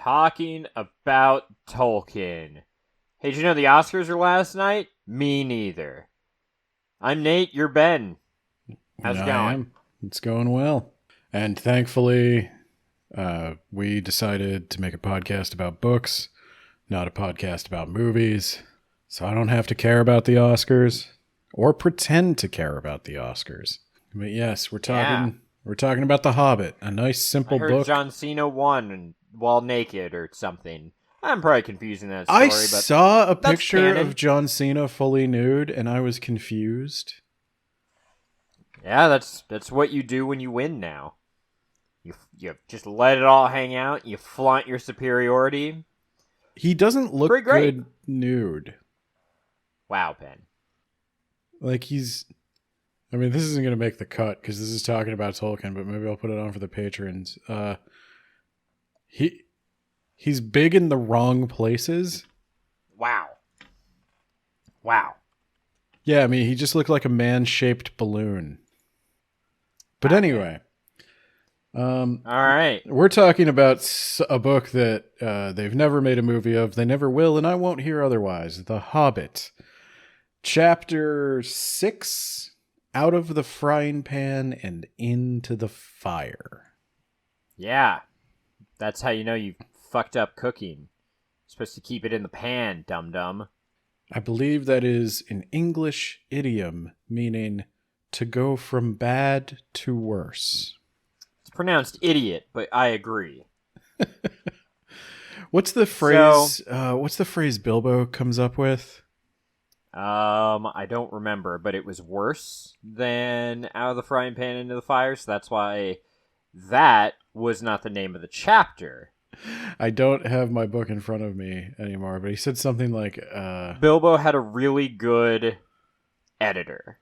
talking about Tolkien. Hey, did you know the Oscars were last night? Me neither. I'm Nate, you're Ben. How's it going? I am. It's going well. And thankfully, we decided to make a podcast about books, not a podcast about movies. So I don't have to care about the Oscars or pretend to care about the Oscars. But yes, we're talking about The Hobbit, a nice simple I heard book. John Cena won while naked or something. I'm probably confusing that story, I but saw a picture canon. of John Cena fully nude and I was confused. Yeah, that's what you do when you win now. You just let it all hang out, you flaunt your superiority. He doesn't look Pretty great. good nude. Wow, Ben. Like this isn't going to make the cut because this is talking about Tolkien, but maybe I'll put it on for the patrons. He's big in the wrong places. Wow. Yeah, I mean, he just looked like a man-shaped balloon. But anyway. All right. We're talking about a book that they've never made a movie of, they never will, and I won't hear otherwise. The Hobbit. Chapter 6, Out of the Frying Pan and Into the Fire. Yeah. That's how you know you fucked up cooking. You're supposed to keep it in the pan, dum-dum. I believe that is an English idiom meaning to go from bad to worse. It's pronounced idiot, but I agree. What's the phrase Bilbo comes up with? I don't remember, but it was worse than out of the frying pan into the fire, so that's why that was not the name of the chapter. I don't have my book in front of me anymore, but he said something like... Bilbo had a really good editor.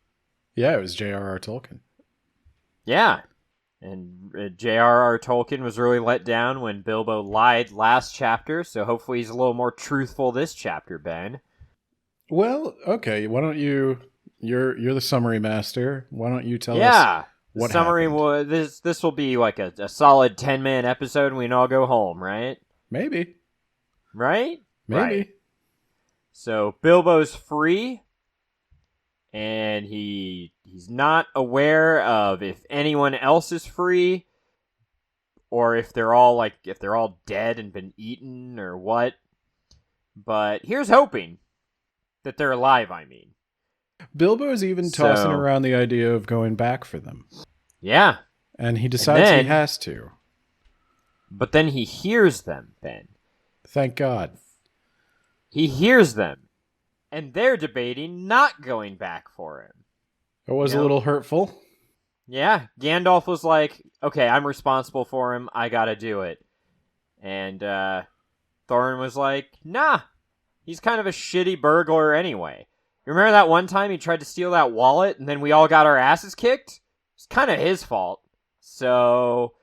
Yeah, it was J.R.R. Tolkien. Yeah, and J.R.R. Tolkien was really let down when Bilbo lied last chapter, so hopefully he's a little more truthful this chapter, Ben. Well, okay, why don't you... You're the summary master. Why don't you tell us what summary happened? this will be like a solid 10-minute episode and we can all go home, right? Maybe. Right? Maybe. Right. So Bilbo's free, and he's not aware of if anyone else is free, or if they're all dead and been eaten or what. But here's hoping that they're alive, I mean. Bilbo's even tossing around the idea of going back for them. Yeah. And he decides he has to. But then he hears them, Ben. Thank God. He hears them. And they're debating not going back for him. It was a little hurtful. Yeah. Gandalf was like, okay, I'm responsible for him. I gotta do it. And Thorin was like, nah. He's kind of a shitty burglar anyway. You remember that one time he tried to steal that wallet and then we all got our asses kicked? It's kind of his fault. So,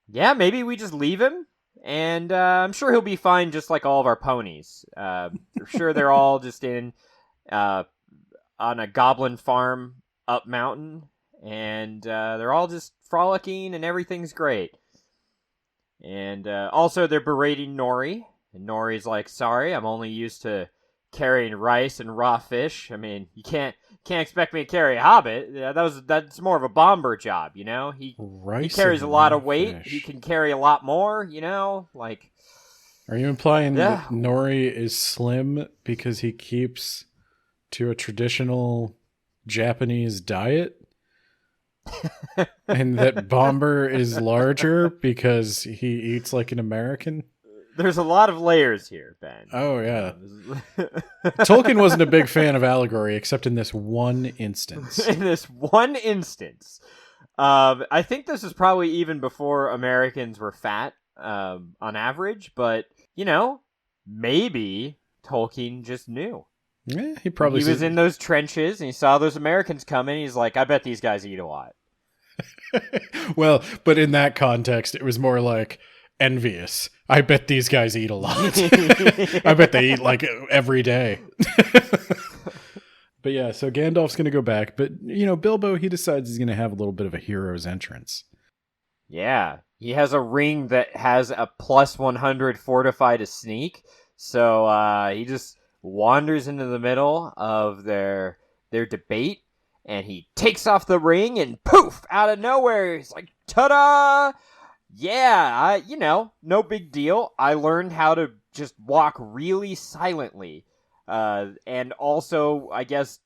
yeah, maybe we just leave him. And I'm sure he'll be fine just like all of our ponies. For sure they're all just on a goblin farm up mountain. And they're all just frolicking and everything's great. And also they're berating Nori. And Nori's like, sorry, I'm only used to carrying rice and raw fish. I mean, you can't expect me to carry a hobbit. That's more of a bomber job, you know? He carries a lot of weight. Fish. He can carry a lot more, you know? Like, are you implying that Nori is slim because he keeps to a traditional Japanese diet? And that Bomber is larger because he eats like an American? There's a lot of layers here, Ben. Oh, yeah. Tolkien wasn't a big fan of allegory, except in this one instance. In this one instance. I think this is probably even before Americans were fat, on average, but, you know, maybe Tolkien just knew. Yeah, he probably was in those trenches, and he saw those Americans coming, he's like, I bet these guys eat a lot. Well, but in that context, it was more like... envious. I bet these guys eat a lot. I bet they eat like every day. But yeah, so Gandalf's going to go back. But, you know, Bilbo, he decides he's going to have a little bit of a hero's entrance. Yeah. He has a ring that has a plus 100 fortify to sneak. So he just wanders into the middle of their debate, and he takes off the ring, and poof, out of nowhere, he's like, ta-da! Yeah, no big deal. I learned how to just walk really silently, and also, I guess,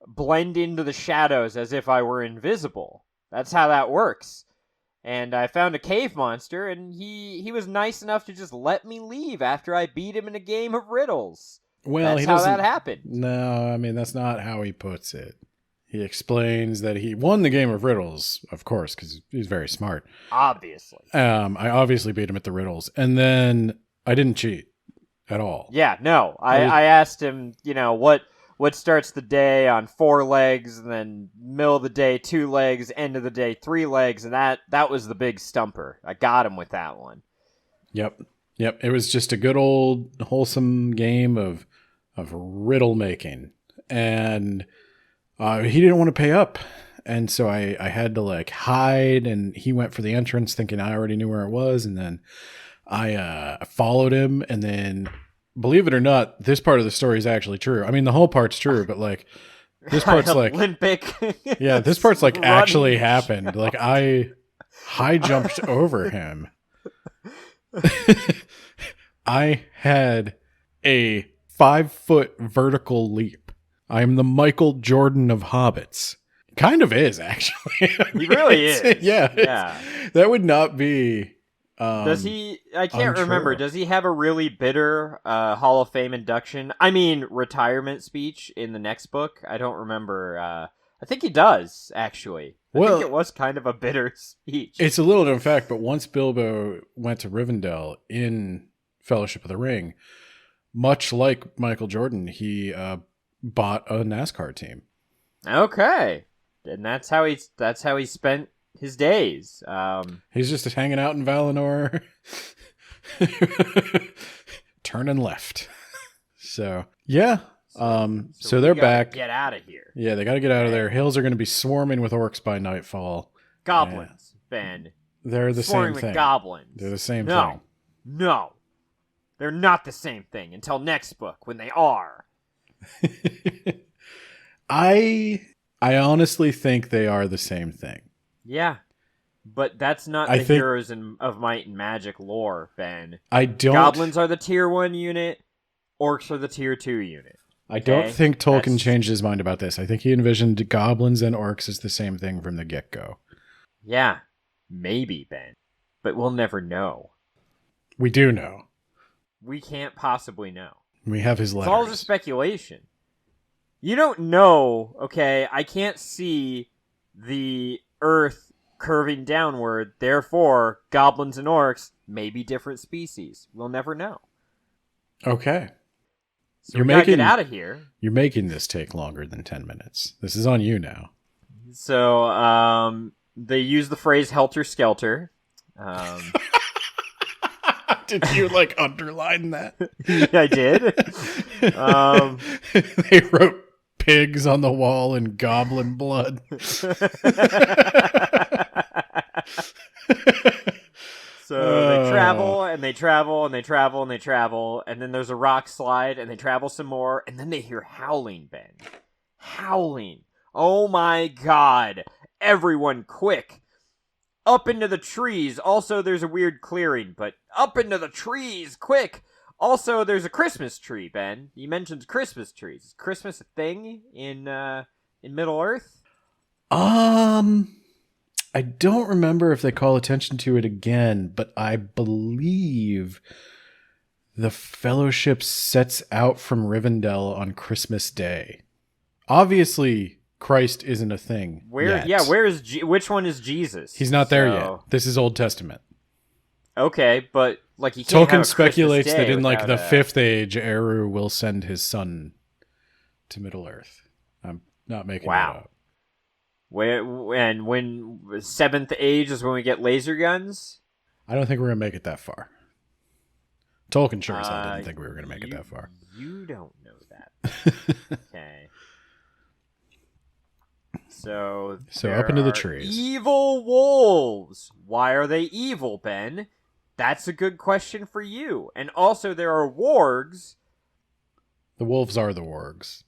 blend into the shadows as if I were invisible. That's how that works. And I found a cave monster, and he was nice enough to just let me leave after I beat him in a game of riddles. Well, That's how that happened. No, I mean, that's not how he puts it. He explains that he won the game of riddles, of course, because he's very smart. Obviously. I obviously beat him at the riddles, and then I didn't cheat at all. Yeah, no. I asked him, what starts the day on 4 legs, and then middle of the day 2 legs, end of the day 3 legs, and that was the big stumper. I got him with that one. Yep. It was just a good old wholesome game of riddle making, and he didn't want to pay up, and so I had to hide, and he went for the entrance thinking I already knew where it was, and then I followed him, and then, believe it or not, this part of the story is actually true. I mean, the whole part's true, but this part's Olympic. Yeah, this part's actually happened. I high jumped over him. I had a 5-foot vertical leap. I am the Michael Jordan of Hobbits. Kind of is, actually. He really is. Yeah. That would not be. Does he? I can't untrue. remember. Does he have a really bitter Hall of Fame induction? I mean, retirement speech in the next book? I don't remember. I think he does, actually. I think it was kind of a bitter speech. It's a little known fact, but once Bilbo went to Rivendell in Fellowship of the Ring, much like Michael Jordan, he bought a NASCAR team. Okay, and that's how he spent his days. He's just hanging out in Valinor, turning left. So yeah. So they're back. Get out of here. Yeah, they got to get out of there. Hills are going to be swarming with orcs by nightfall. Goblins, Ben. They're the swarming same thing. With goblins. They're the same thing. No, they're not the same thing until next book when they are. I honestly think they are the same thing. Yeah, but that's not the heroes of Might and Magic lore, Ben. Goblins are the tier 1 unit. Orcs are the tier 2 unit. I don't think Tolkien changed his mind about this. I think he envisioned goblins and orcs as the same thing from the get-go. Yeah, maybe, Ben. But we'll never know. We do know. We can't possibly know. We have his letters. It's all just speculation. You don't know, okay? I can't see the Earth curving downward. Therefore, goblins and orcs may be different species. We'll never know. Okay. So we gotta get out of here. You're making this take longer than 10 minutes. This is on you now. So, they use the phrase helter-skelter. Did you, underline that? Yeah, I did. They wrote pigs on the wall in goblin blood. So they travel, and they travel, and they travel, and they travel, and then there's a rock slide, and they travel some more, and then they hear howling, Ben. Howling. Oh my god. Everyone, quick. Up into the trees. Also, there's a weird clearing, but up into the trees, quick. Also, there's a Christmas tree, Ben. You mentioned Christmas trees. Is Christmas a thing in Middle-earth? I don't remember if they call attention to it again, but I believe the Fellowship sets out from Rivendell on Christmas Day. Obviously, Christ isn't a thing yet. Yeah, which one is Jesus? He's not there yet. This is Old Testament. Okay, but he can't Tolkien speculates that in the 5th age, Eru will send his son to Middle-earth. I'm not making that up. And when 7th age is when we get laser guns? I don't think we're going to make it that far. Tolkien sure as hell didn't think we were going to make it that far. You don't know that. Okay. So up into the there are trees. evil wolves. Why are they evil, Ben? That's a good question for you. And also, there are wargs. The wolves are the wargs.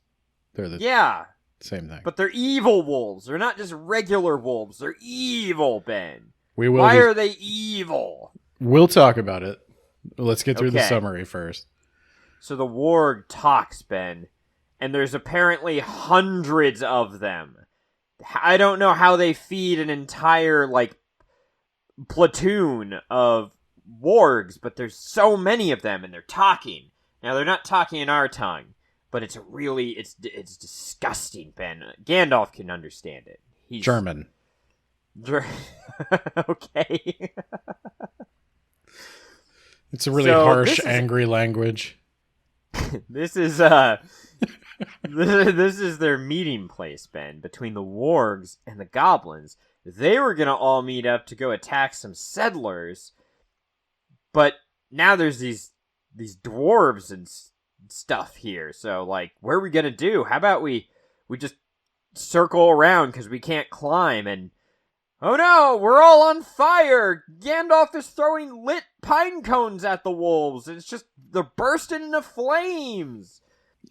They're the Yeah, same thing. but they're evil wolves. They're not just regular wolves. They're evil, Ben. Why are they evil? We'll talk about it. Let's get through the Okay. summary first. So the warg talks, Ben, and there's apparently hundreds of them. I don't know how they feed an entire, platoon of wargs, but there's so many of them, and they're talking. Now, they're not talking in our tongue, but it's disgusting, Ben. Gandalf can understand it. He's German. Okay. It's a really harsh, angry language. This is this is their meeting place, Ben, between the wargs and the goblins. They were gonna all meet up to go attack some settlers, but now there's these dwarves and stuff here. So, what are we gonna do? How about we just circle around because we can't climb? And oh no, we're all on fire! Gandalf is throwing lit pine cones at the wolves. It's just they're bursting into flames.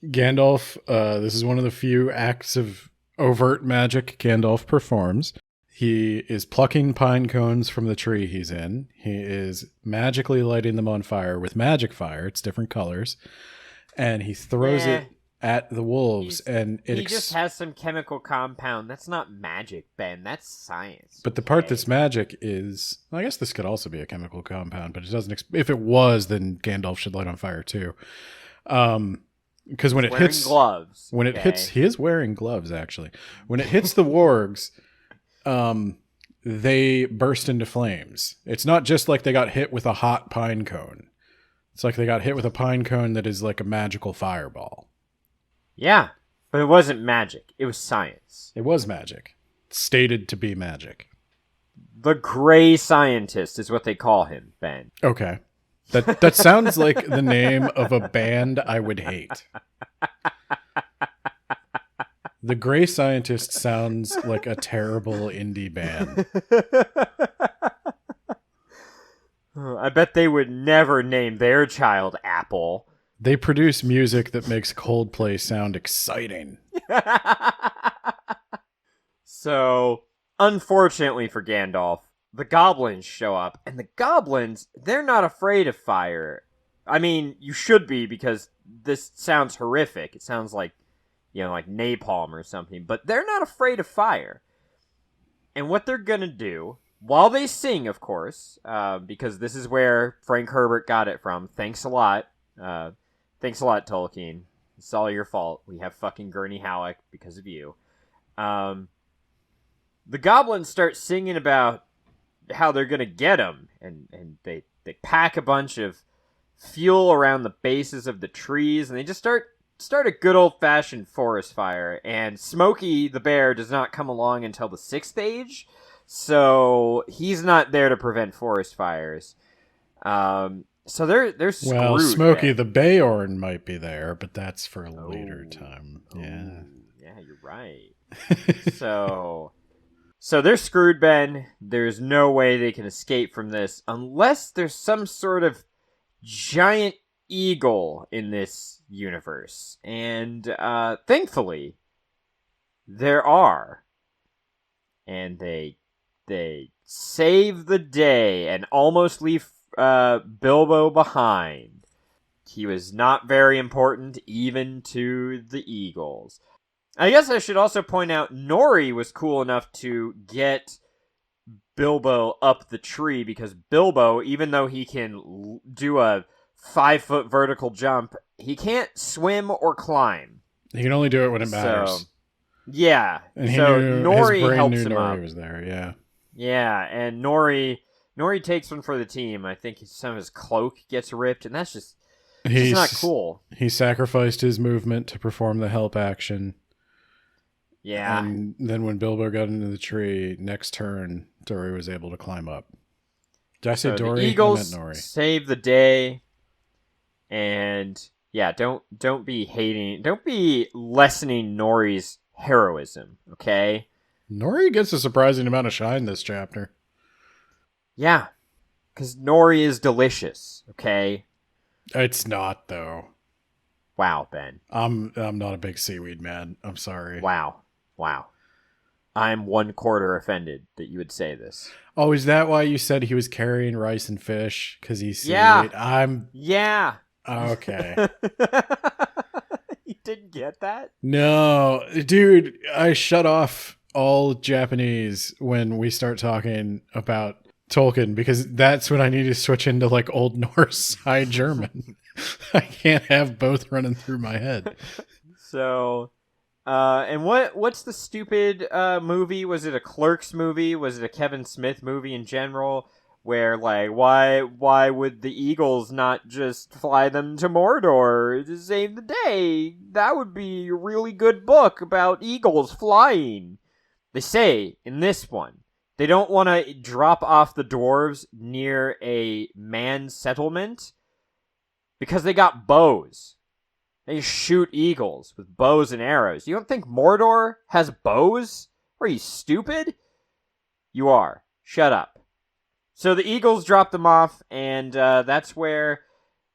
Gandalf, this is one of the few acts of overt magic Gandalf performs. He is plucking pine cones from the tree he's in. He is magically lighting them on fire with magic fire. It's different colors. And he throws it at the wolves. He just has some chemical compound. That's not magic, Ben. That's science. But the part that's magic is... I guess this could also be a chemical compound, but it doesn't... if it was, then Gandalf should light on fire too. Because when it hits gloves. When it hits... He is wearing gloves, actually. When it hits the wargs... they burst into flames. It's not just like they got hit with a hot pine cone. It's like they got hit with a pine cone that is like a magical fireball. Yeah, but it wasn't magic. It was science. It was magic. Stated to be magic. The gray scientist is what they call him, Ben. Okay. That sounds like the name of a band I would hate. The Gray Scientist sounds like a terrible indie band. I bet they would never name their child Apple. They produce music that makes Coldplay sound exciting. So, unfortunately for Gandalf, the goblins show up. And the goblins, they're not afraid of fire. I mean, you should be, because this sounds horrific. It sounds like napalm or something, but they're not afraid of fire. And what they're gonna do, while they sing, of course, because this is where Frank Herbert got it from. Thanks a lot. Thanks a lot, Tolkien. It's all your fault. We have fucking Gurney Halleck because of you. The goblins start singing about how they're gonna get him, and they pack a bunch of fuel around the bases of the trees, and they just start a good old-fashioned forest fire. And Smokey the bear does not come along until the 6th age, so he's not there to prevent forest fires. So they're screwed. Well, Smokey the Bayorn might be there, but that's for a later time. Yeah. Yeah, you're right. So they're screwed, Ben. There's no way they can escape from this unless there's some sort of giant eagle in this universe. And thankfully there are. And they save the day and almost leave Bilbo behind. He was not very important even to the eagles. I guess I should also point out Nori was cool enough to get Bilbo up the tree, because Bilbo, even though he can do a 5-foot vertical jump, he can't swim or climb. He can only do it when it matters. So, yeah. And Nori helps him Nori up. was there, yeah. Yeah, and Nori takes one for the team. I think some of his cloak gets ripped, and that's just not cool. He sacrificed his movement to perform the help action. Yeah. And then when Bilbo got into the tree, next turn, Dory was able to climb up. Did I say Dory? The Eagles I meant Nori. save the day. And yeah, don't be lessening Nori's heroism, okay? Nori gets a surprising amount of shine this chapter. Yeah, because nori is delicious, okay? It's not, though. Wow, Ben. I'm not a big seaweed man. I'm sorry. Wow. I'm 1/4 offended that you would say this. Oh, is that why you said he was carrying rice and fish? Because he's seaweed? Yeah. Yeah. Okay. You didn't get that? No, dude, I shut off all Japanese when we start talking about Tolkien because that's when I need to switch into like Old Norse, High German. I can't have both running through my head. So, and what's the stupid movie? Was it a Clerks movie? Was it a Kevin Smith movie in general? Where like why would the Eagles not just fly them to Mordor to save the day? That would be a really good book about eagles flying. They say in this one they don't want to drop off the dwarves near a man settlement because they got bows. They shoot eagles with bows and arrows. You don't think Mordor has bows? Are you stupid? You are. Shut up. So the Eagles drop them off, and that's where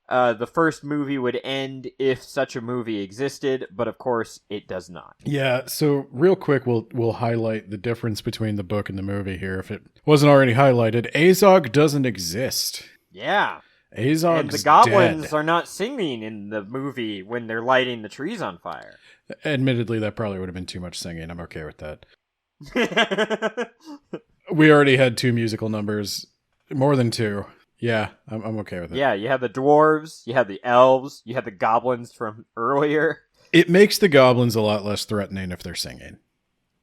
the first movie would end if such a movie existed, but of course it does not. Yeah, so real quick we'll highlight the difference between the book and the movie here if it wasn't already highlighted. Azog doesn't exist. Yeah. Azog's and the goblins dead. are not singing in the movie when they're lighting the trees on fire. Admittedly, that probably would have been too much singing. I'm okay with that. We already had 2 musical numbers. More than 2. Yeah, I'm okay with it. Yeah, you have the dwarves, you have the elves, you have the goblins from earlier. It makes the goblins a lot less threatening if they're singing.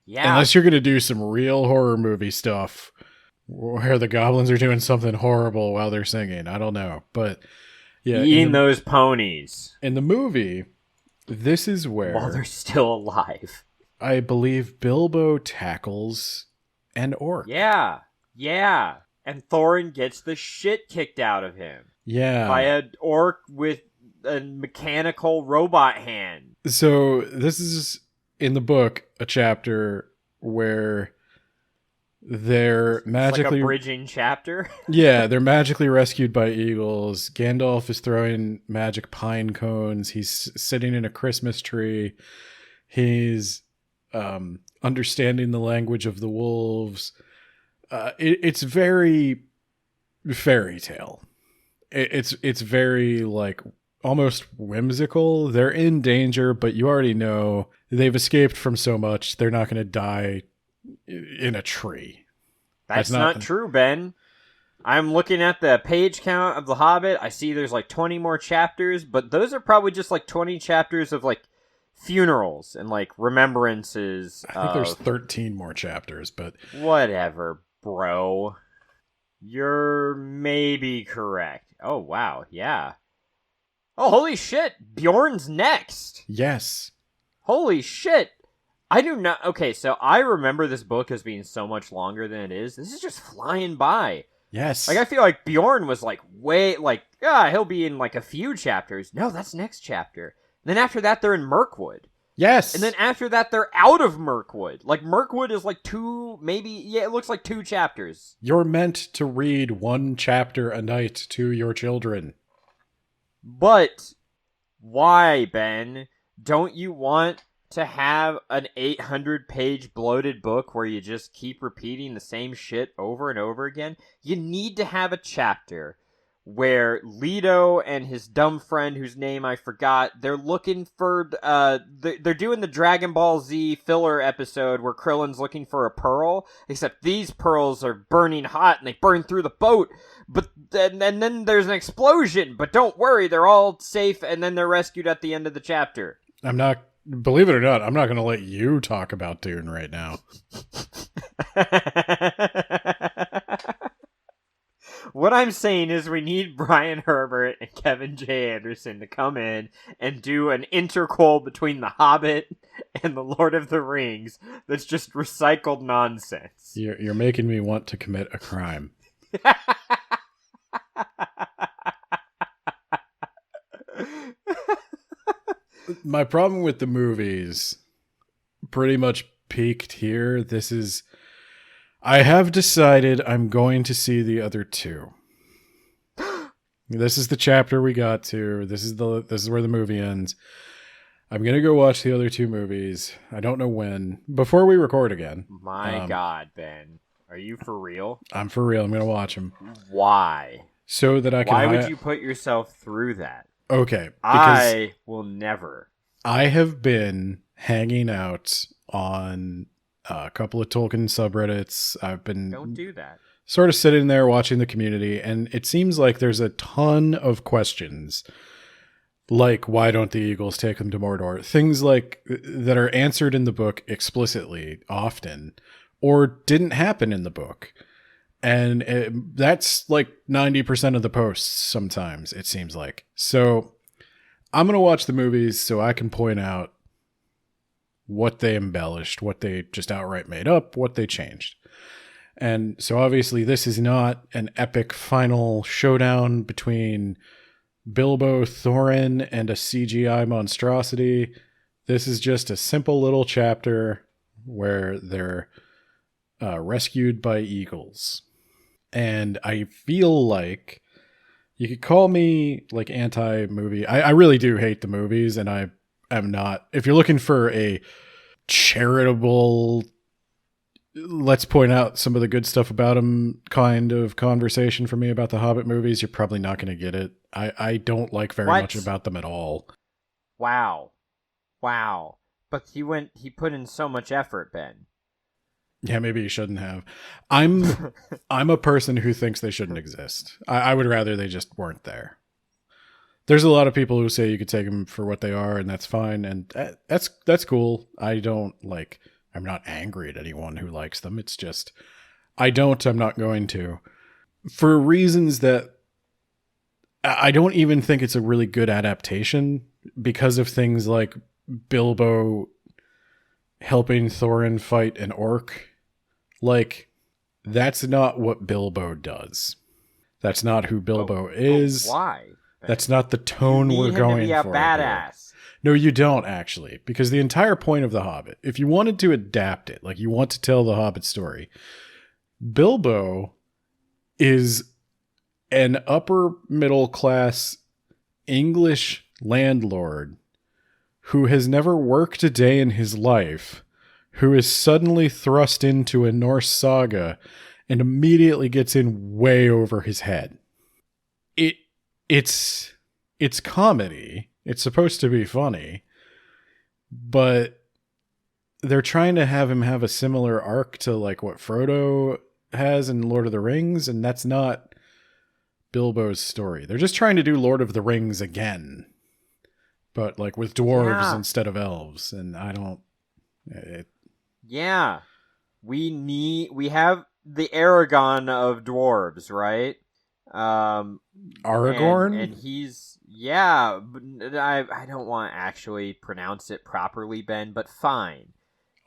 Yeah. Unless you're going to do some real horror movie stuff where the goblins are doing something horrible while they're singing. I don't know. But yeah. Eating those ponies. In the movie, this is where... while they're still alive. I believe Bilbo tackles an orc. Yeah. And Thorin gets the shit kicked out of him. Yeah. By an orc with a mechanical robot hand. So this is, in the book, a chapter where they're magically... It's like a bridging chapter. Yeah, they're magically rescued by eagles. Gandalf is throwing magic pine cones. He's sitting in a Christmas tree. He's understanding the language of the wolves. It's very fairy tale. It's very like almost whimsical. They're in danger, but you already know they've escaped from so much. They're not going to die in a tree. That's not true, Ben. I'm looking at the page count of The Hobbit. I see there's like 20 more chapters, but those are probably just like 20 chapters of like funerals and like remembrances. I think there's 13 more chapters, but whatever, bro. You're maybe correct. Oh, wow. Yeah. Oh, holy shit. Bjorn's next. Yes. Holy shit. I do not... Okay, so I remember this book as being so much longer than it is. This is just flying by. Yes. Like, I feel like Bjorn was like way... Like, he'll be in like a few chapters. No, that's next chapter. And then after that, they're in Mirkwood. Yes. And then after that, they're out of Mirkwood. Like, Mirkwood is like 2, maybe... Yeah, it looks like 2 chapters. You're meant to read 1 chapter a night to your children. But why, Ben? Don't you want to have an 800-page bloated book where you just keep repeating the same shit over and over again? You need to have a chapter where Leto and his dumb friend, whose name I forgot, they're looking for... they're doing the Dragon Ball Z filler episode where Krillin's looking for a pearl, except these pearls are burning hot and they burn through the boat, but and then there's an explosion, but don't worry, they're all safe, and then they're rescued at the end of the chapter. I'm not... Believe it or not, I'm not going to let you talk about Dune right now. What I'm saying is we need Brian Herbert and Kevin J. Anderson to come in and do an interquel between The Hobbit and The Lord of the Rings that's just recycled nonsense. You're making me want to commit a crime. My problem with the movies pretty much peaked here. I have decided I'm going to see the other two. This is the chapter we got to. This is where the movie ends. I'm going to go watch the other two movies. I don't know when. Before we record again. My God, Ben. Are you for real? I'm for real. I'm going to watch them. Why? So that I can... Why would you put yourself through that? Okay. Because I will never. I have been hanging out on a couple of Tolkien subreddits. I've been... Don't do that. Sort of sitting there watching the community, and it seems like there's a ton of questions. Like, why don't the Eagles take them to Mordor? Things like that are answered in the book explicitly often, or didn't happen in the book. And that's like 90% of the posts sometimes, it seems like. So I'm going to watch the movies so I can point out what they embellished, what they just outright made up, what they changed. And so obviously this is not an epic final showdown between Bilbo, Thorin, and a CGI monstrosity. This is just a simple little chapter where they're rescued by eagles. And I feel like you could call me like anti-movie. I really do hate the movies, and I am not. If you're looking for a charitable, let's point out some of the good stuff about them kind of conversation for me about the Hobbit movies, you're probably not going to get it. I don't like very much about them at all. Wow. But he put in so much effort, Ben. Yeah, maybe you shouldn't have. I'm a person who thinks they shouldn't exist. I would rather they just weren't there. There's a lot of people who say you could take them for what they are, and that's fine, and that's cool. I'm not angry at anyone who likes them. It's just, I'm not going to. For reasons that I don't even think it's a really good adaptation, because of things like Bilbo helping Thorin fight an orc. Like, that's not what Bilbo does. That's not who Bilbo is. Why? That's not the tone we're going for. You need him to be a badass. No, you don't, actually. Because the entire point of The Hobbit, if you wanted to adapt it, like you want to tell the Hobbit story, Bilbo is an upper middle class English landlord who has never worked a day in his life, who is suddenly thrust into a Norse saga and immediately gets in way over his head. It's comedy. It's supposed to be funny, but they're trying to have him have a similar arc to like what Frodo has in Lord of the Rings, and that's not Bilbo's story. They're just trying to do Lord of the Rings again, but like with dwarves instead of elves, and I don't... Yeah. We have the Aragon of dwarves, right? Aragorn? And he's... Yeah, but I don't want to actually pronounce it properly, Ben, but fine.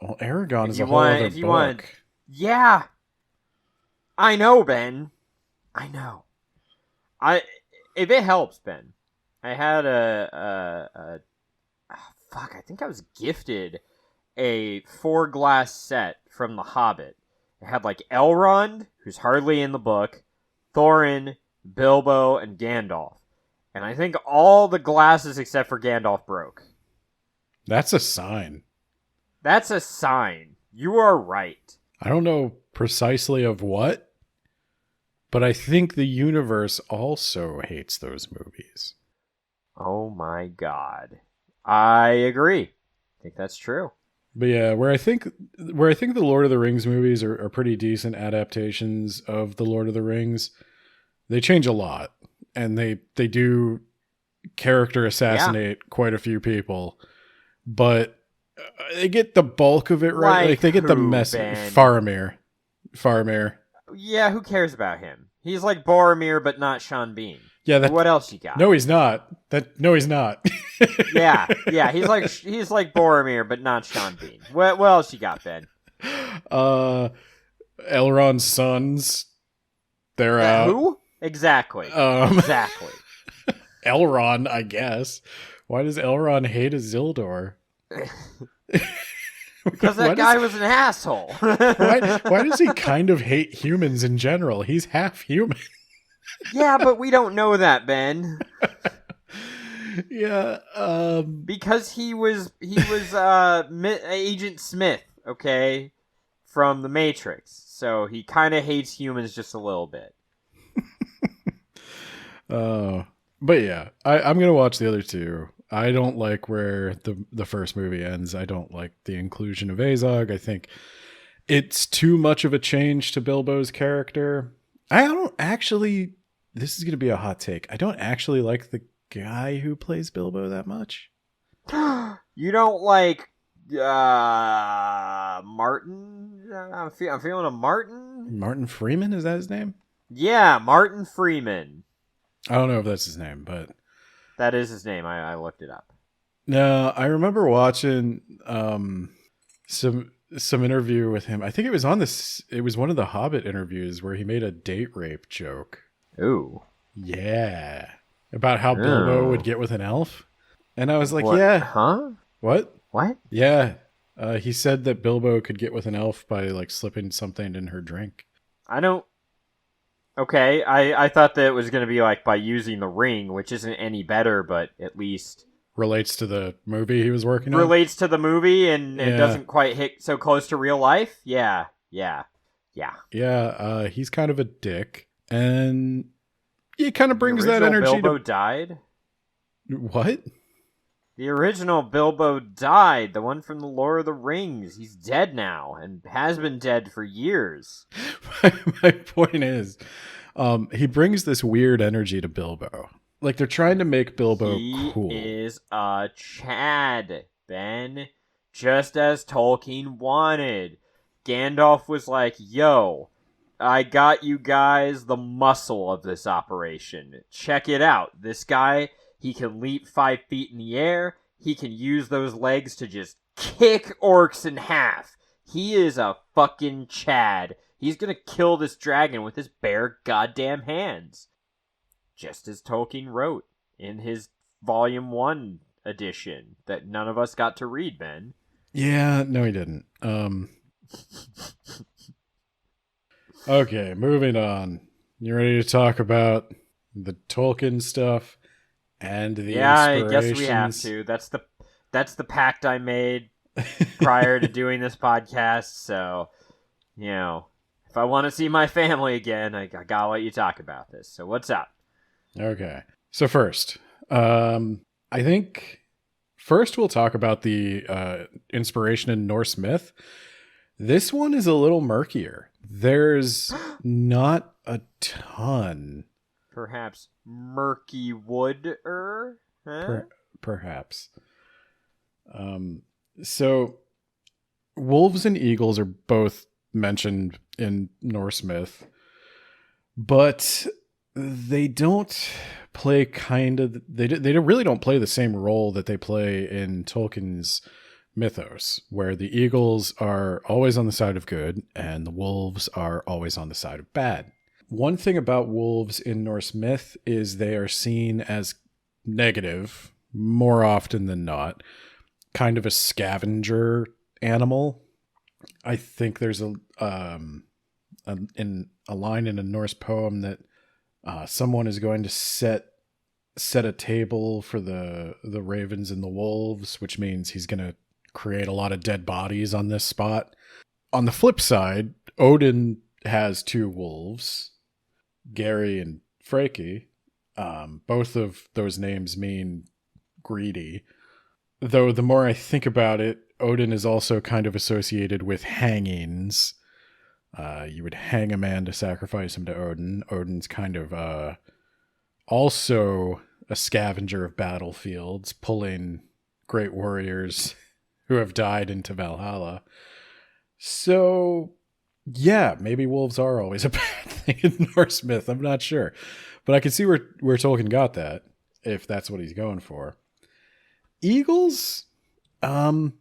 Well, Aragon is a whole other book. Yeah. I know, Ben. I know. If it helps, Ben, I had I think I was gifted a 4-glass set from The Hobbit. It had like Elrond, who's hardly in the book, Thorin, Bilbo, and Gandalf. And I think all the glasses except for Gandalf broke. That's a sign. That's a sign. You are right. I don't know precisely of what, but I think the universe also hates those movies. Oh my God. I agree. I think that's true. But yeah, where I think the Lord of the Rings movies are pretty decent adaptations of the Lord of the Rings, they change a lot. And they do character assassinate quite a few people, but they get the bulk of it right. Like they get the message. Faramir. Yeah, who cares about him? He's like Boromir, but not Sean Bean. Yeah. What else you got? No, he's not. No, he's not. yeah. He's like Boromir, but not Sean Bean. What else you got, Ben? Elrond's sons. They're out. Who? Exactly. Exactly. Elrond, I guess. Why does Elrond hate Isildur? Because that guy was an asshole. Why does he kind of hate humans in general? He's half human. Yeah, but we don't know that, Ben. Yeah, because he was Agent Smith, okay, from the Matrix. So he kind of hates humans just a little bit. But yeah, I'm gonna watch the other two. I don't like where the first movie ends. I don't like the inclusion of Azog. I think it's too much of a change to Bilbo's character. I don't actually. This is gonna be a hot take. I don't actually like the guy who plays Bilbo that much. You don't like Martin? I'm feeling a Martin. Martin Freeman, is that his name? Yeah, Martin Freeman. I don't know if that's his name, but that is his name. I looked it up. No, I remember watching some interview with him. I think it was on this. It was one of the Hobbit interviews where he made a date rape joke. Ooh, yeah, about how Bilbo would get with an elf, and I was like, what? yeah, huh? What? Yeah, he said that Bilbo could get with an elf by like slipping something in her drink. I don't. Okay, I thought that it was going to be like by using the ring, which isn't any better, but at least relates to the movie he was working on. Relates to the movie and it doesn't quite hit so close to real life. Yeah. He's kind of a dick, and he kind of brings that energy. Bilbo died. What? The original Bilbo died. The one from the Lord of the Rings. He's dead now and has been dead for years. My point is, he brings this weird energy to Bilbo. Like they're trying to make Bilbo cool. He is a Chad, Ben. Just as Tolkien wanted. Gandalf was like, yo, I got you guys the muscle of this operation. Check it out. This guy... He can leap 5 feet in the air. He can use those legs to just kick orcs in half. He is a fucking Chad. He's gonna kill this dragon with his bare goddamn hands. Just as Tolkien wrote in his Volume 1 edition that none of us got to read, Ben. Yeah, no he didn't. Okay, moving on. You ready to talk about the Tolkien stuff? And the I guess we have to. That's the pact I made prior to doing this podcast. So, if I want to see my family again, I gotta let you talk about this. So, what's up? Okay. So first, I think first we'll talk about the inspiration in Norse myth. This one is a little murkier. There's not a ton. Perhaps murky wood-er? Huh? Perhaps. So, wolves and eagles are both mentioned in Norse myth, but they don't play they really don't play the same role that they play in Tolkien's mythos, where the eagles are always on the side of good and the wolves are always on the side of bad. One thing about wolves in Norse myth is they are seen as negative more often than not, kind of a scavenger animal. I think there's a line in a Norse poem that someone is going to set a table for the ravens and the wolves, which means he's going to create a lot of dead bodies on this spot. On the flip side, Odin has 2 wolves, Gary and Freki. Both of those names mean greedy. Though the more I think about it, Odin is also kind of associated with hangings. You would hang a man to sacrifice him to Odin. Odin's kind of also a scavenger of battlefields, pulling great warriors who have died into Valhalla. So, yeah, maybe wolves are always a bad thing in Norse myth. I'm not sure. But I can see where Tolkien got that, if that's what he's going for. Eagles? Much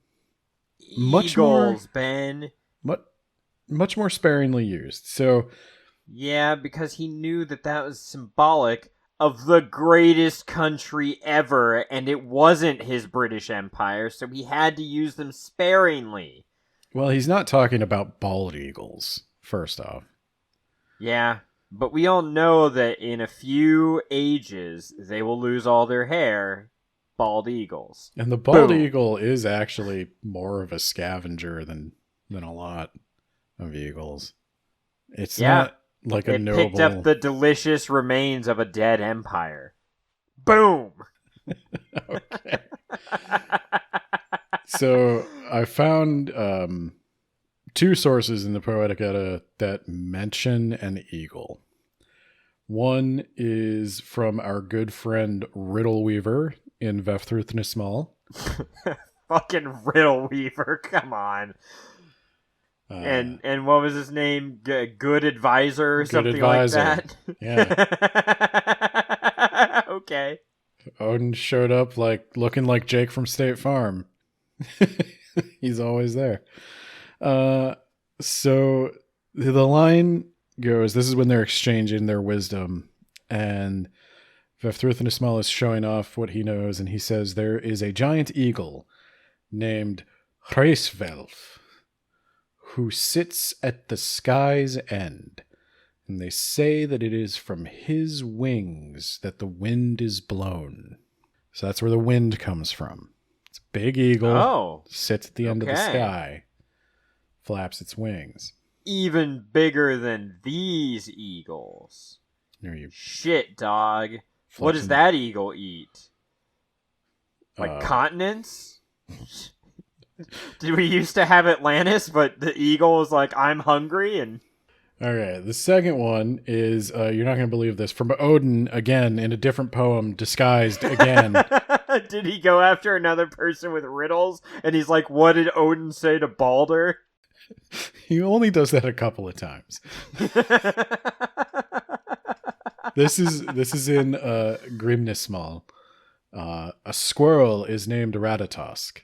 more, Ben. Much more sparingly used. So, yeah, because he knew that was symbolic of the greatest country ever, and it wasn't his British Empire, so he had to use them sparingly. Well, he's not talking about bald eagles, first off. Yeah, but we all know that in a few ages, they will lose all their hair. Bald eagles. And the bald Boom. eagle is actually more of a scavenger than a lot of eagles. It's not like a It noble... picked up the delicious remains of a dead empire. Boom! Okay. So I found two sources in the Poetic Edda that mention an eagle. One is from our good friend Riddle Weaver in Vafthrudnismal. Fucking Riddle Weaver, come on. And what was his name? Good Advisor or something Advisor. Like that? Yeah. Okay. Odin showed up looking like Jake from State Farm. He's always there. So the line goes, this is when they're exchanging their wisdom, and Vafthrudnismal is showing off what he knows, and he says there is a giant eagle named Hreisvelf who sits at the sky's end, and they say that it is from his wings that the wind is blown. So that's where the wind comes from. It's a big eagle, sits at the end of the sky, flaps its wings. Even bigger than these eagles. Shit, dog. What does that eagle eat? Continents? Did we used to have Atlantis, but the eagle was like, I'm hungry, and... Okay, the second one is, you're not going to believe this, from Odin, again, in a different poem, disguised again. Did he go after another person with riddles? And he's like, what did Odin say to Balder? He only does that a couple of times. This is in Grimnismal. A squirrel is named Ratatosk.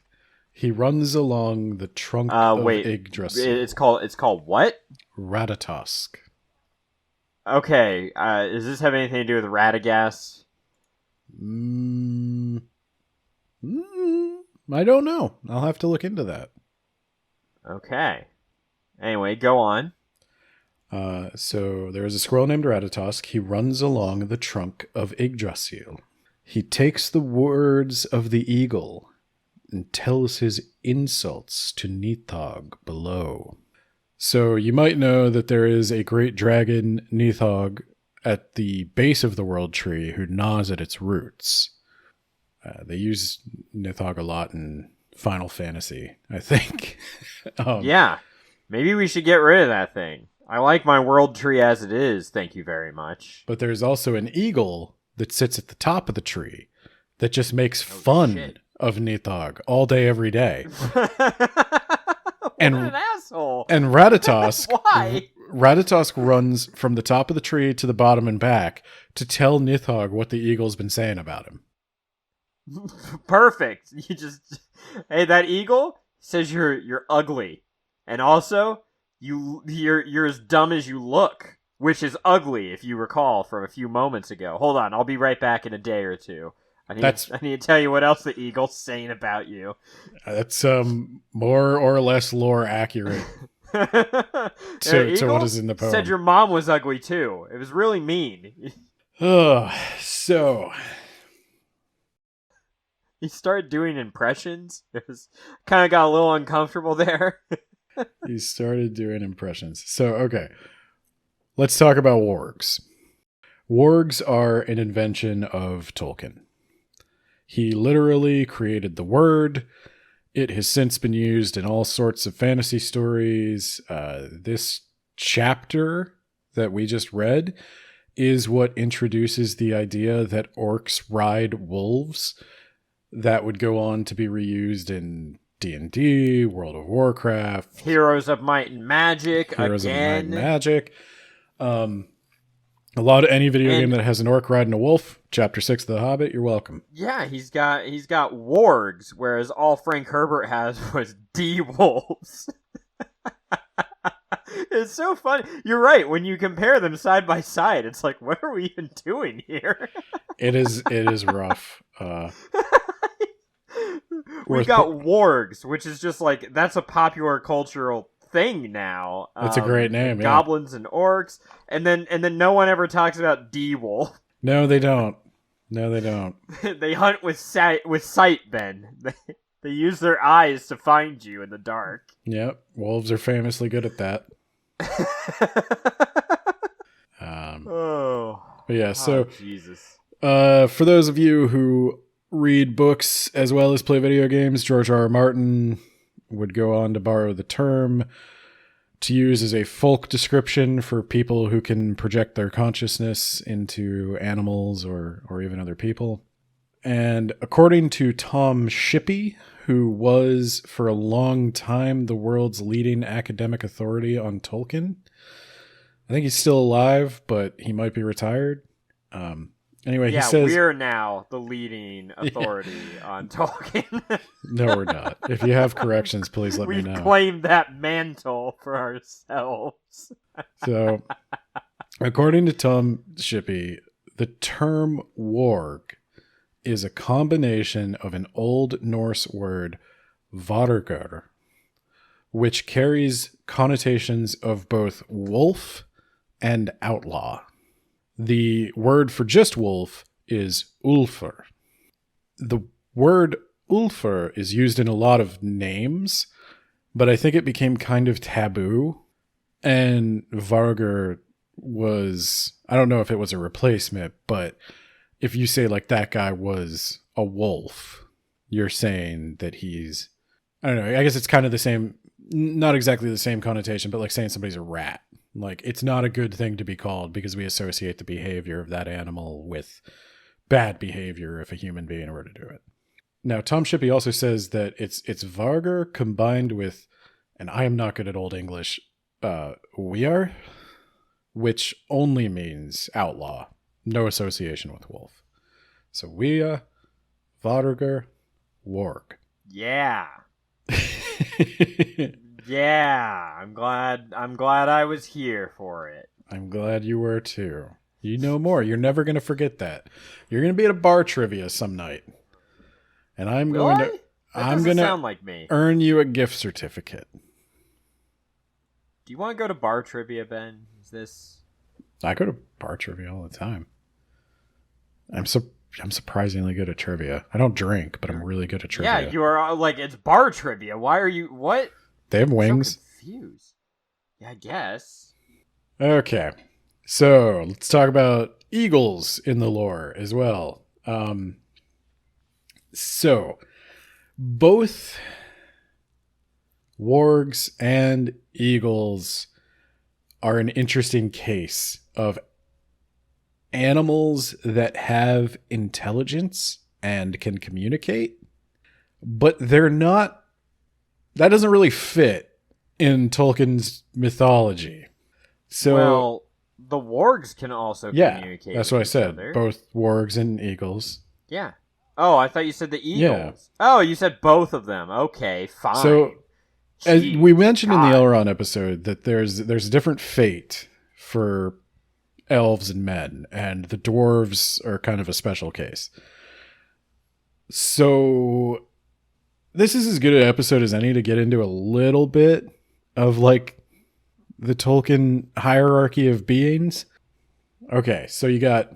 He runs along the trunk of Yggdrasil. It's called what? Ratatosk. Okay, does this have anything to do with Radagast? I don't know. I'll have to look into that. Okay. Anyway, go on. So there is a squirrel named Ratatosk. He runs along the trunk of Yggdrasil. He takes the words of the eagle and tells his insults to Nithog below. So you might know that there is a great dragon, Nithog, at the base of the world tree who gnaws at its roots. They use Nithog a lot in Final Fantasy, I think. Yeah. Maybe we should get rid of that thing. I like my world tree as it is, thank you very much. But there's also an eagle that sits at the top of the tree that just makes fun of Nithog all day, every day. And an asshole. And Ratatosk... Why? Ratatosk runs from the top of the tree to the bottom and back to tell Nithog what the eagle's been saying about him. Perfect. You just... Hey, that eagle says you're ugly. And also, you're as dumb as you look, which is ugly, if you recall from a few moments ago. Hold on, I'll be right back in a day or two. I need to tell you what else the eagle's saying about you. That's more or less lore accurate to what is in the poem. Said your mom was ugly too. It was really mean. So he started doing impressions. It was kind of got a little uncomfortable there. He started doing impressions. So, okay. Let's talk about wargs. Wargs are an invention of Tolkien. He literally created the word. It has since been used in all sorts of fantasy stories. This chapter that we just read is what introduces the idea that orcs ride wolves. That would go on to be reused in D&D, World of Warcraft, Heroes of Might and Magic, a lot of any video game that has an orc riding a wolf. Chapter 6 of The Hobbit, you're welcome. Yeah, he's got wargs, whereas all Frank Herbert has was D-wolves. It's so fun. You're right. When you compare them side by side, it's like, what are we even doing here? It is rough. we got wargs, which is just like, that's a popular cultural thing now. That's a great name. Goblins and orcs, and then no one ever talks about D-wolf. No, they don't. No, they don't. They hunt with sight, Ben. They use their eyes to find you in the dark. Yep, wolves are famously good at that. Jesus. For those of you who read books as well as play video games, George R. R. Martin would go on to borrow the term to use as a folk description for people who can project their consciousness into animals or even other people. And according to Tom Shippey, who was for a long time the world's leading academic authority on Tolkien, I think he's still alive, but he might be retired. Anyway, he says... we're now the leading authority on Tolkien. No, we're not. If you have corrections, please let me know. We've claimed that mantle for ourselves. So, according to Tom Shippey, the term warg is a combination of an Old Norse word, vargur, which carries connotations of both wolf and outlaw. The word for just wolf is ulfr. The word ulfr is used in a lot of names, but I think it became kind of taboo. And vargur was, I don't know if it was a replacement, but if you say like that guy was a wolf, you're saying that he's, I don't know, I guess it's kind of the same, not exactly the same connotation, but like saying somebody's a rat. Like, it's not a good thing to be called because we associate the behavior of that animal with bad behavior if a human being were to do it. Now, Tom Shippey also says that it's vargur combined with, and I am not good at Old English, wear, which only means outlaw, no association with wolf. So wear, vargur, warg. Yeah. Yeah, I'm glad I was here for it. I'm glad you were too. You know more. You're never going to forget that. You're going to be at a bar trivia some night. And I'm going to sound like me. Earn you a gift certificate. Do you want to go to bar trivia, Ben? I go to bar trivia all the time. I'm surprisingly good at trivia. I don't drink, but I'm really good at trivia. Yeah, you are like, it's bar trivia. Why are you, what? They have wings. I'm so confused. Yeah, I guess. Okay. So let's talk about eagles in the lore as well. So both wargs and eagles are an interesting case of animals that have intelligence and can communicate, but they're not. That doesn't really fit in Tolkien's mythology. So, well, the wargs can also communicate. That's what I said. Both wargs and eagles. Yeah. Oh, I thought you said the eagles. Yeah. Oh, you said both of them. Okay, fine. So, as we mentioned in the Elrond episode, that there's a different fate for elves and men, and the dwarves are kind of a special case. So this is as good an episode as any to get into a little bit of like the Tolkien hierarchy of beings. Okay, so you got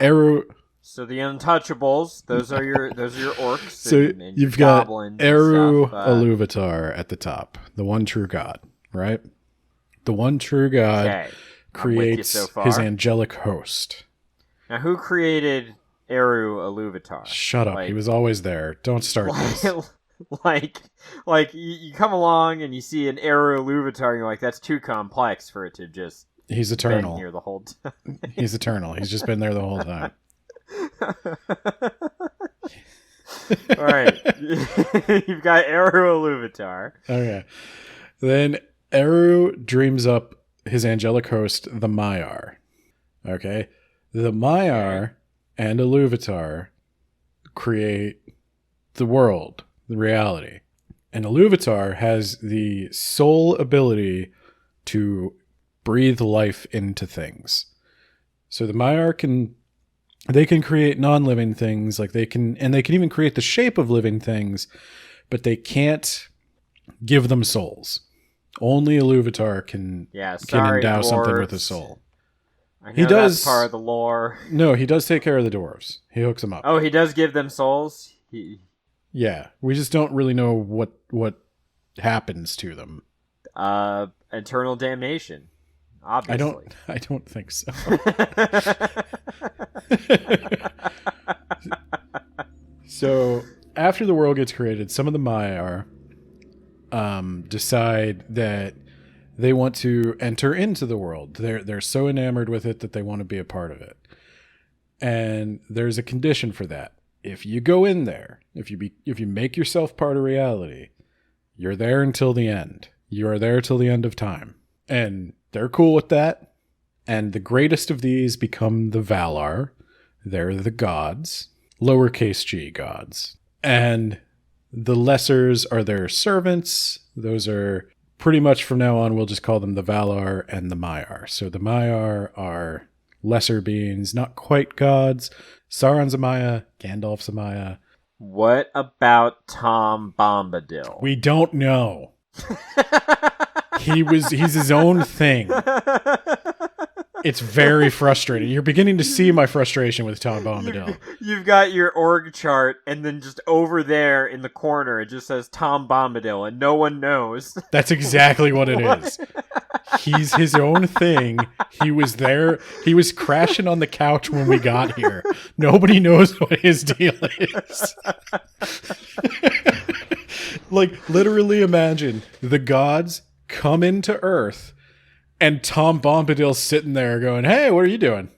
Eru. So the Untouchables, those are your orcs. So and you've got Eru stuff, Iluvatar at the top, the one true god, right? The one true god creates his angelic host. Now, who created Eru Iluvatar? Shut up! He was always there. Don't start this. Like you come along and you see an Eru Iluvatar, and you're like, that's too complex for it to just. He's eternal. Been here the whole time. He's eternal. He's just been there the whole time. All right, you've got Eru Iluvatar. Okay, then Eru dreams up his angelic host, the Maiar. Okay, the Maiar and Iluvatar create the world, the reality, and Iluvatar has the sole ability to breathe life into things. So the Maiar can they can create non-living things, like they can even create the shape of living things, but they can't give them souls. Only Iluvatar can endow something with a soul. I know He does. That's part of the lore. No, he does take care of the dwarves. He hooks them up. Oh, he does give them souls? Yeah, we just don't really know what happens to them. Eternal damnation. Obviously. I don't think so. So, after the world gets created, some of the Maiar decide that they want to enter into the world. They're so enamored with it that they want to be a part of it. And there's a condition for that. If you go in there, if you make yourself part of reality, you're there until the end. You are there till the end of time. And they're cool with that. And the greatest of these become the Valar. They're the gods, lowercase g gods. And the lessers are their servants. Those are pretty much from now on, we'll just call them the Valar and the Maiar. So the Maiar are lesser beings, not quite gods. Sauron's a Maia, Gandalf's a Maia. What about Tom Bombadil? We don't know. He's his own thing. It's very frustrating. You're beginning to see my frustration with Tom Bombadil. You've got your org chart, and then just over there in the corner, it just says Tom Bombadil, and no one knows. That's exactly what it is. He's his own thing. He was there. He was crashing on the couch when we got here. Nobody knows what his deal is. Like, literally imagine the gods come into Earth and Tom Bombadil's sitting there going, "Hey, what are you doing?"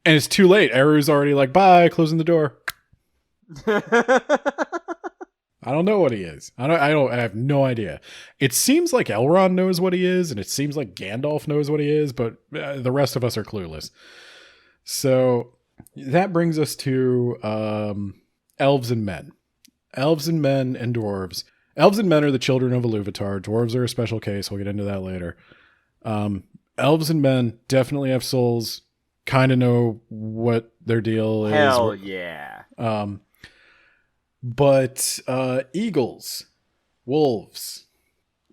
And it's too late. Eru's already like, "Bye," closing the door. I don't know what he is. I have no idea. It seems like Elrond knows what he is, and it seems like Gandalf knows what he is, but the rest of us are clueless. So that brings us to elves and men. Elves and men and dwarves. Elves and men are the children of Iluvatar. Dwarves are a special case. We'll get into that later. Elves and men definitely have souls. Kind of know what their deal is. Hell yeah. But eagles, wolves,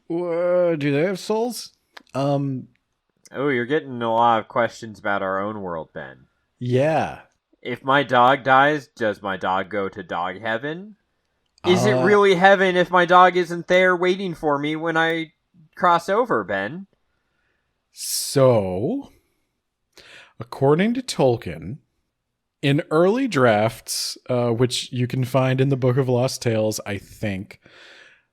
do they have souls? Oh, you're getting a lot of questions about our own world, Ben. Yeah. If my dog dies, does my dog go to dog heaven? Is it really heaven if my dog isn't there waiting for me when I cross over, Ben? So, according to Tolkien, in early drafts, which you can find in the Book of Lost Tales, I think,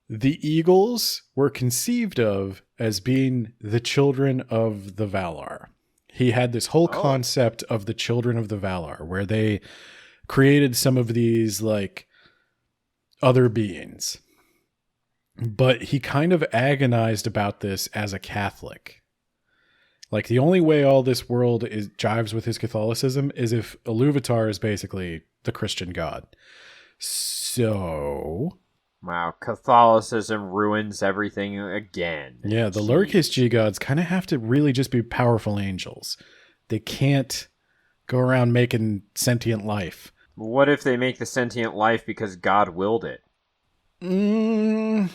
the eagles were conceived of as being the children of the Valar. He had this whole concept of the children of the Valar, where they created some of these, like, other beings. But he kind of agonized about this as a Catholic. Like, the only way all this world jives with his Catholicism is if Iluvatar is basically the Christian god. So... Wow, Catholicism ruins everything again. Yeah, the lowercase g gods kind of have to really just be powerful angels. They can't go around making sentient life. What if they make the sentient life because God willed it? That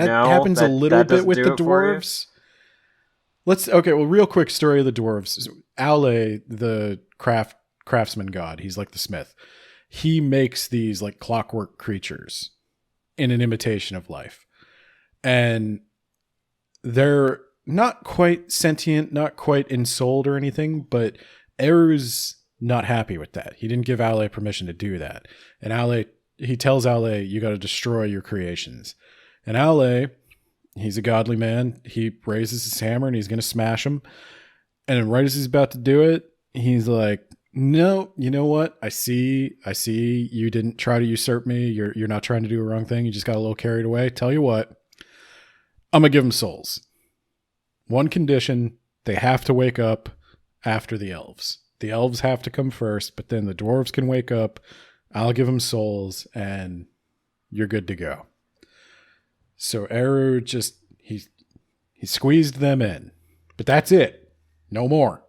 happens a little bit with the dwarves. Real quick story of the dwarves. Aule, the craftsman god, he's like the smith. He makes these like clockwork creatures in an imitation of life. And they're not quite sentient, not quite ensouled or anything, but Eru's not happy with that. He didn't give Aule permission to do that. And he tells Aule, you got to destroy your creations. And Aule, he's a godly man. He raises his hammer and he's going to smash them. And then right as he's about to do it, he's like, no, you know what? I see you didn't try to usurp me. You're not trying to do a wrong thing. You just got a little carried away. Tell you what, I'm going to give them souls. One condition, they have to wake up after the elves. The elves have to come first, but then the dwarves can wake up. I'll give them souls, and you're good to go. So Eru just, he squeezed them in. But that's it. No more.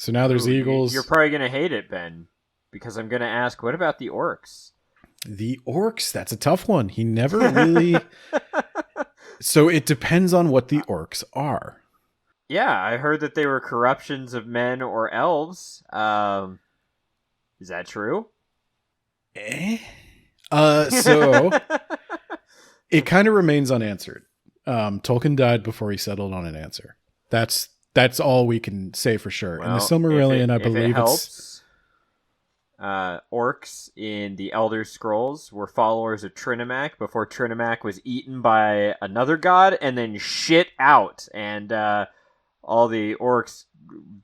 So now there's eagles. You're probably going to hate it, Ben, because I'm going to ask, what about the orcs? The orcs, that's a tough one. He never really... So it depends on what the orcs are. Yeah, I heard that they were corruptions of men or elves. Is that true? So it kind of remains unanswered. Tolkien died before he settled on an answer. That's all we can say for sure. Well, in the Silmarillion, I believe it's... orcs in the Elder Scrolls were followers of Trinimac before Trinimac was eaten by another god and then shit out. And all the orcs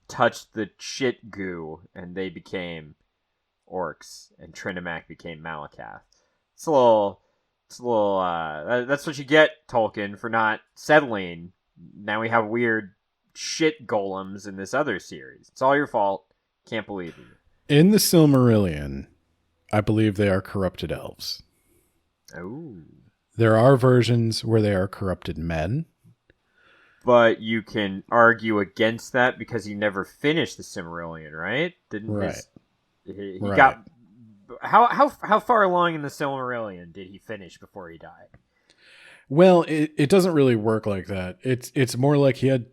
touched the shit goo and they became orcs. And Trinimac became Malakath. It's a little... that's what you get, Tolkien, for not settling. Now we have weird shit golems in this other series. It's all your fault. Can't believe you. In the Silmarillion, I believe they are corrupted elves. Oh. There are versions where they are corrupted men. But you can argue against that because he never finished the Silmarillion, right? Right. He Right. got... How far along in the Silmarillion did he finish before he died? Well, it doesn't really work like that. It's more like he had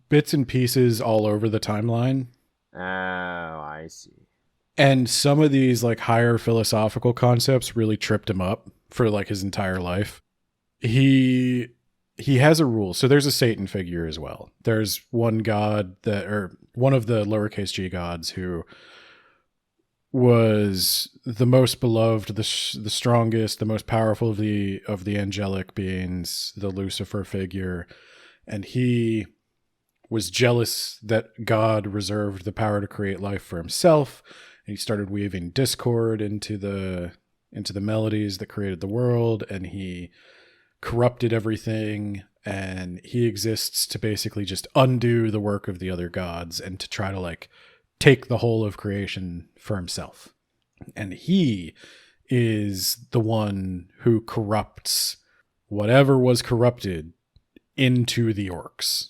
bits and pieces all over the timeline. Oh, I see. And some of these like higher philosophical concepts really tripped him up for like his entire life. He has a rule. So there's a Satan figure as well. There's one god or one of the lowercase g gods who was the most beloved, the strongest, the most powerful of the angelic beings, the Lucifer figure, and he was jealous that God reserved the power to create life for himself. And he started weaving discord into the melodies that created the world, and he corrupted everything, and he exists to basically just undo the work of the other gods and to try to like take the whole of creation for himself. And he is the one who corrupts whatever was corrupted into the orcs.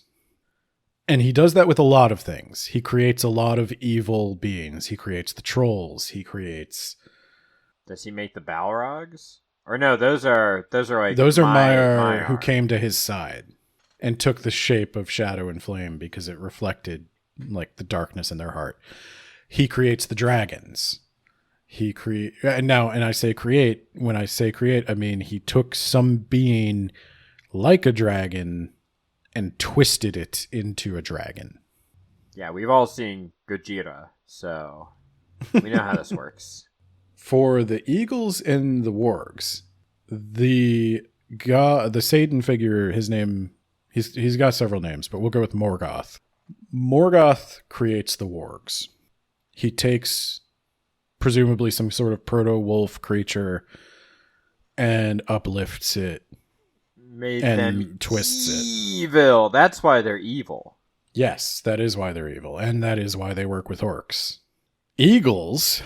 And he does that with a lot of things. He creates a lot of evil beings. He creates the trolls. He creates... Does he make the Balrogs? Or no, those are like... Those are Maiar, who came to his side and took the shape of shadow and flame because it reflected like the darkness in their heart. He creates the dragons. And I say create, when I say create, I mean he took some being like a dragon and twisted it into a dragon. Yeah, we've all seen Gojira, so we know how this works. For the eagles and the wargs, the Satan figure, his name, he's got several names, but we'll go with Morgoth. Morgoth creates the wargs. He takes presumably some sort of proto-wolf creature and uplifts it. Made and them twists evil. That's why they're evil. Yes, that is why they're evil, and that is why they work with orcs. Eagles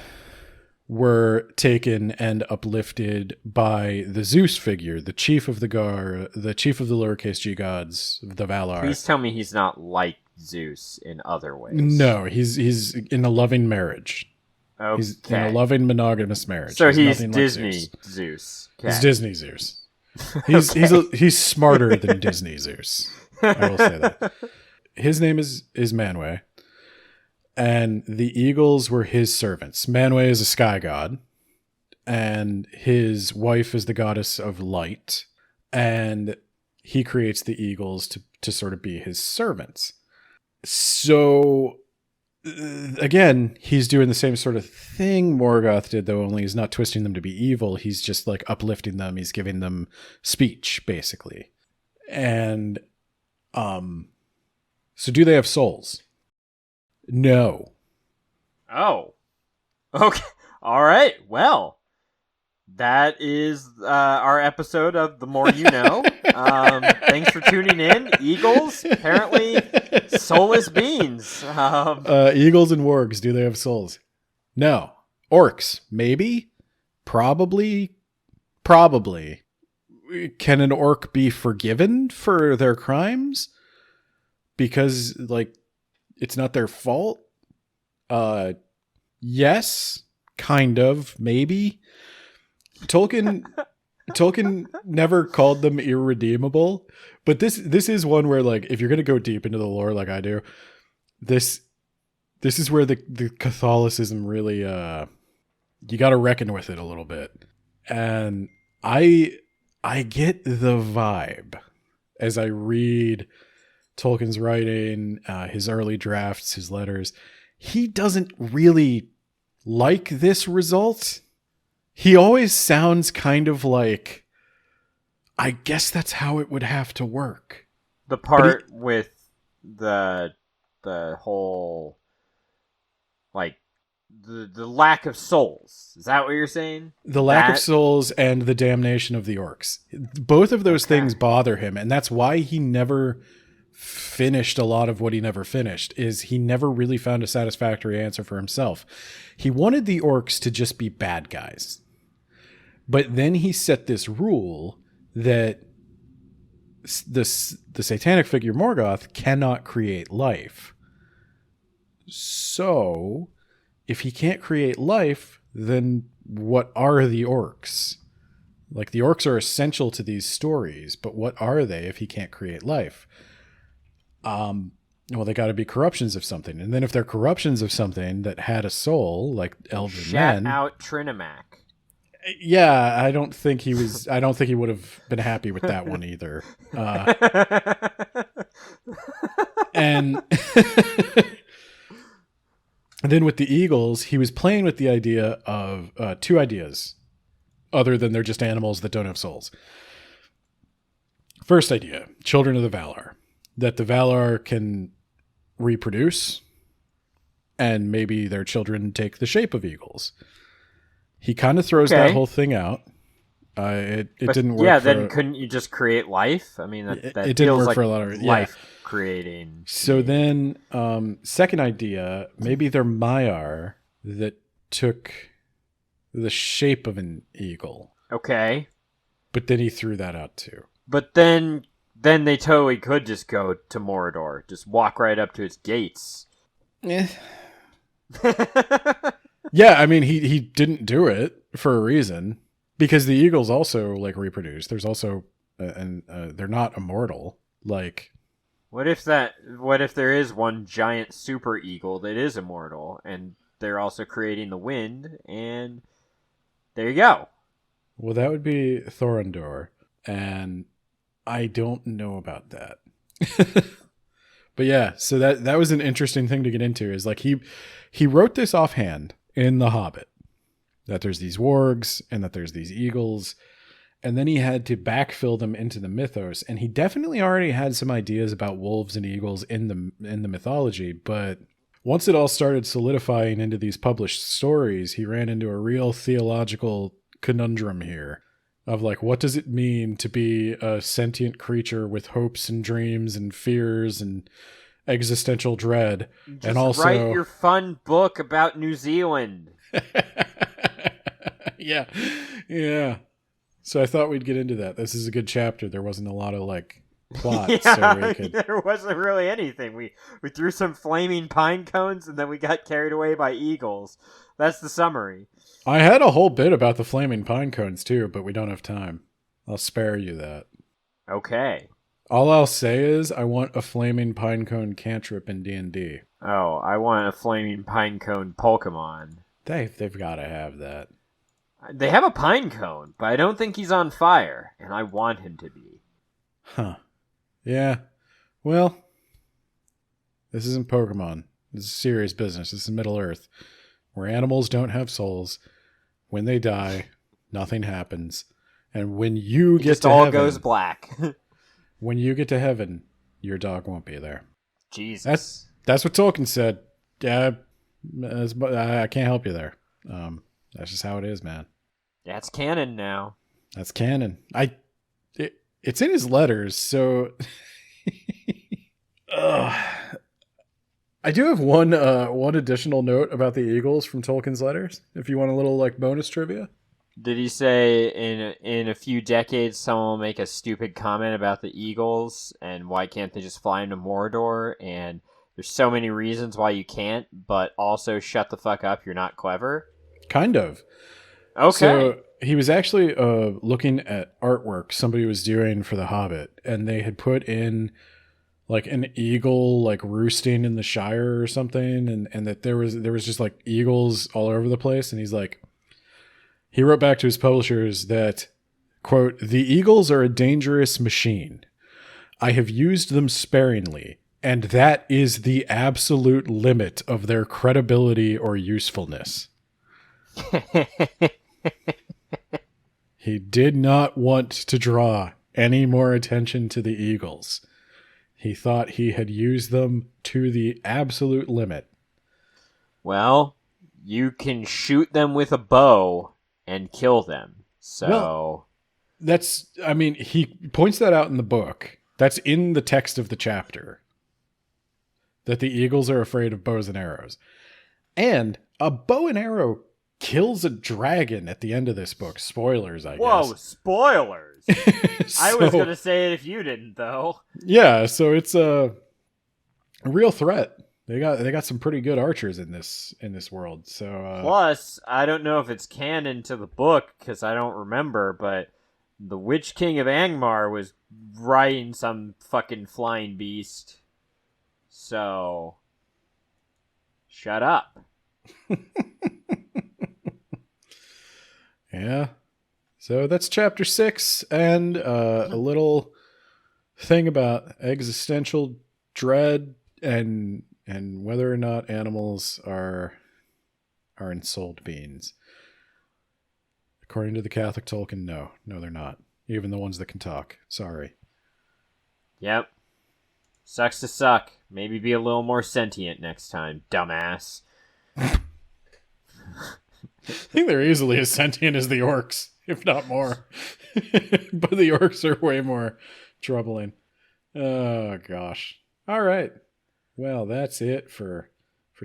were taken and uplifted by the Zeus figure, the chief of the lowercase g gods, the Valar. Please tell me he's not like Zeus in other ways. No, he's in a loving marriage. Okay. He's in a loving monogamous marriage. So he's nothing Disney like Zeus. Okay. He's Disney Zeus. He's smarter than Disney Zeus. I will say that. His name is Manwë, and the eagles were his servants. Manwë is a sky god, and his wife is the goddess of light, and he creates the eagles to sort of be his servants. So again, he's doing the same sort of thing Morgoth did, though only he's not twisting them to be evil. He's just like uplifting them. He's giving them speech, basically. And so do they have souls? No. Oh. Okay. All right. Well, that is our episode of The More You Know. Thanks for tuning in. Eagles, apparently soulless beings. Eagles and wargs, do they have souls? No. Orcs, maybe? Probably. Can an orc be forgiven for their crimes? Because, like, it's not their fault? Yes, kind of, maybe. Tolkien never called them irredeemable, but this is one where, like, if you're gonna go deep into the lore like I do, this is where the Catholicism really you got to reckon with it a little bit. And I get the vibe as I read Tolkien's writing, his early drafts, his letters. He doesn't really like this result. He always sounds kind of like, I guess that's how it would have to work. The part with the whole, like, the lack of souls. Is that what you're saying? The lack of souls and the damnation of the orcs. Both of those things bother him, and that's why he never finished a lot of what he never finished, is he never really found a satisfactory answer for himself. He wanted the orcs to just be bad guys. But then he set this rule that the satanic figure Morgoth cannot create life. So, if he can't create life, then what are the orcs? Like, the orcs are essential to these stories, but what are they if he can't create life? Well, they got to be corruptions of something. And then if they're corruptions of something that had a soul, like elven men... Shout out Trinimac. Yeah, I don't think he would have been happy with that one either. And then with the eagles, he was playing with the idea of two ideas, other than they're just animals that don't have souls. First idea, children of the Valar. That the Valar can reproduce, and maybe their children take the shape of eagles. He kind of throws that whole thing out. It didn't work. Yeah, then couldn't you just create life? I mean, that it didn't work like for a lot of life creating. So then, second idea, maybe they're Maiar that took the shape of an eagle. Okay. But then he threw that out too. But then they totally could just go to Mordor, just walk right up to its gates. Yeah, I mean, he didn't do it for a reason, because the eagles also, like, reproduce. There's also, they're not immortal. Like, what if there is one giant super eagle that is immortal, and they're also creating the wind, and there you go. Well, that would be Thorondor, and I don't know about that. But yeah, so that was an interesting thing to get into, is like he wrote this offhand in The Hobbit, that there's these wargs and that there's these eagles, and then he had to backfill them into the mythos, and he definitely already had some ideas about wolves and eagles in the mythology, but once it all started solidifying into these published stories, he ran into a real theological conundrum here of, like, what does it mean to be a sentient creature with hopes and dreams and fears and existential dread? Just and also write your fun book about New Zealand. yeah. So I thought we'd get into that. This is a good chapter. There wasn't a lot of, like, plot. Yeah, so there wasn't really anything. We threw some flaming pine cones, and then we got carried away by eagles. That's the summary. I had a whole bit about the flaming pine cones too, but we don't have time. I'll spare you that. Okay. All I'll say is I want a flaming pine cone cantrip in D&D. Oh, I want a flaming pine cone Pokemon. They've got to have that. They have a pine cone, but I don't think he's on fire, and I want him to be. Huh. Yeah. Well, this isn't Pokemon. This is serious business. This is Middle-earth, where animals don't have souls. When they die, nothing happens. And when you get to all heaven, goes black. When you get to heaven, your dog won't be there. Jesus. That's what Tolkien said. Yeah, I can't help you there. That's just how it is, man. That's canon now. That's canon. It's in his letters, so I do have one additional note about the eagles from Tolkien's letters. If you want a little, like, bonus trivia. Did he say in a few decades someone will make a stupid comment about the eagles and why can't they just fly into Mordor, and there's so many reasons why you can't, but also shut the fuck up, you're not clever? Kind of. Okay. So he was actually looking at artwork somebody was doing for The Hobbit, and they had put in like an eagle like roosting in the Shire or something, and that there was just like eagles all over the place, and he's like, he wrote back to his publishers that, quote, "The eagles are a dangerous machine. I have used them sparingly, and that is the absolute limit of their credibility or usefulness." He did not want to draw any more attention to the eagles. He thought he had used them to the absolute limit. Well, you can shoot them with a bow and kill them. So Well, he points that out in the book. That's in the text of the chapter. That the eagles are afraid of bows and arrows. And a bow and arrow kills a dragon at the end of this book. Spoilers, I guess. Whoa, spoilers! I was So- gonna say it if you didn't, though. Yeah, so it's a real threat. They got some pretty good archers in this world. So Plus, I don't know if it's canon to the book, because I don't remember, but the Witch King of Angmar was riding some fucking flying beast. So, shut up. yeah. So that's chapter 6, and a little thing about existential dread and whether or not animals are ensouled beings. According to the Catholic Tolkien, no, they're not. Even the ones that can talk. Sorry. Yep. Sucks to suck. Maybe be a little more sentient next time, dumbass. I think they're easily as sentient as the orcs, if not more. But the orcs are way more troubling. Oh, gosh. All right. Well, that's it for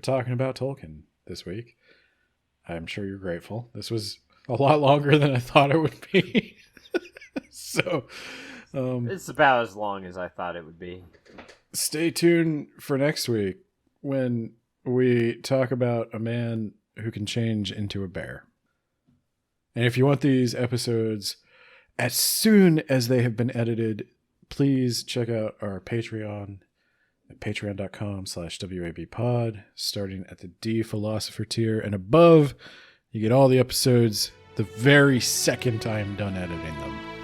talking about Tolkien this week. I'm sure you're grateful. This was a lot longer than I thought it would be. So, It's about as long as I thought it would be. stay tuned for next week when we talk about a man who can change into a bear. And if you want these episodes as soon as they have been edited, please check out our Patreon at patreon.com/WABpod. Starting at the D Philosopher tier and above, you get all the episodes the very second I am done editing them.